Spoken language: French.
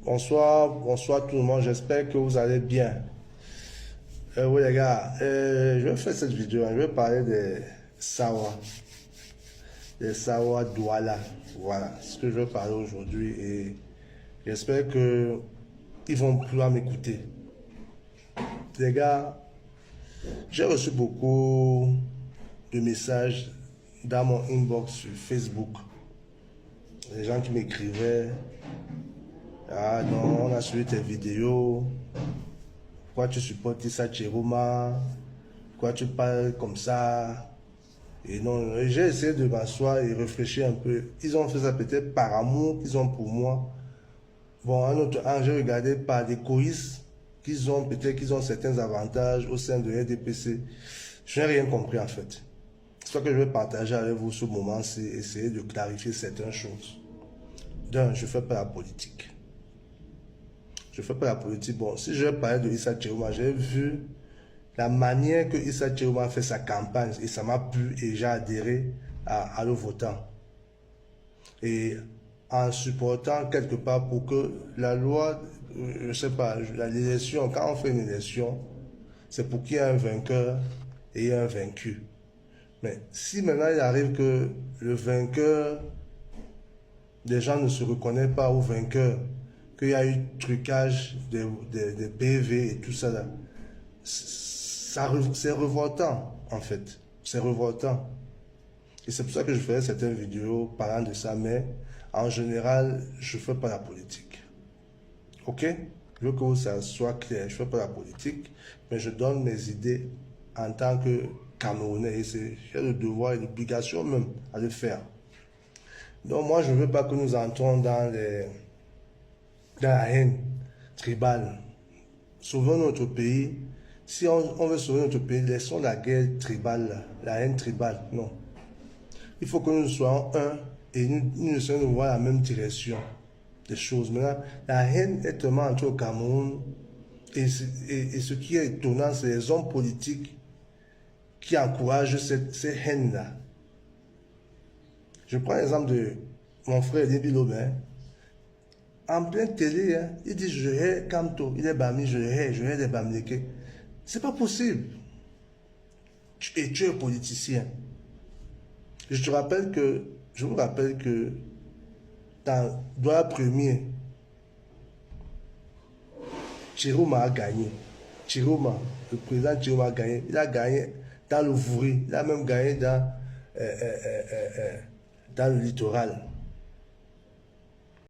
Bonsoir, bonsoir tout le monde, j'espère que vous allez bien. Oui les gars, je vais faire cette vidéo, je vais parler des Sawa Douala. Voilà ce que je vais parler aujourd'hui et j'espère que ils vont pouvoir m'écouter. Les gars, j'ai reçu beaucoup de messages dans mon inbox sur Facebook. Les gens qui m'écrivaient, ah non, on a suivi tes vidéos. Pourquoi tu supportes Issa Chiroma? Pourquoi tu parles comme ça? Et non, j'ai essayé de m'asseoir et réfléchir un peu. Ils ont fait ça peut-être par amour qu'ils ont pour moi. Bon, un autre angle, j'ai regardé par des choristes qu'ils ont, peut-être qu'ils ont certains avantages au sein de RDPC. Je n'ai rien compris en fait. Ce que je vais partager avec vous ce moment, c'est essayer de clarifier certaines choses. D'un, je ne fais pas la politique. Je ne fais pas la politique. Bon, si je vais parler de Issa Chiroma, j'ai vu la manière que Issa Chiroma fait sa campagne et ça m'a plu et j'ai adhéré à le votant. Et en supportant quelque part pour que la loi, je ne sais pas, l'élection, quand on fait une élection, c'est pour qu'il y ait un vainqueur et un vaincu. Mais si maintenant il arrive que le vainqueur, des gens ne se reconnaissent pas au vainqueur, qu'il y a eu trucage des PV et tout ça là, c'est révoltant en fait. C'est révoltant. Et c'est pour ça que je ferai certaines vidéos parlant de ça, mais en général, je ne fais pas la politique. Ok? Je veux que ça soit clair. Je ne fais pas la politique, mais je donne mes idées en tant que Camerounais. Et j'ai le devoir et l'obligation même à le faire. Donc moi, je ne veux pas que nous entrons dans la haine tribale. Sauvons notre pays. Si on veut sauver notre pays, laissons la guerre tribale, la haine tribale. Non. Il faut que nous soyons un et nous essayons de voir la même direction des choses. Maintenant, la haine est tellement entrée au Cameroun et ce qui est étonnant, c'est les hommes politiques qui encouragent cette haine-là. Je prends l'exemple de mon frère Lébi Lobin. En pleine télé, hein, il dit je hais Kamto, il est Bami, je hais les Bamileke. C'est pas possible. Et tu es politicien. Je vous rappelle que dans Douala premier, Chiroma a gagné. Chiroma, le président Chiroma a gagné. Il a gagné dans le Vouri, il a même gagné dans le littoral.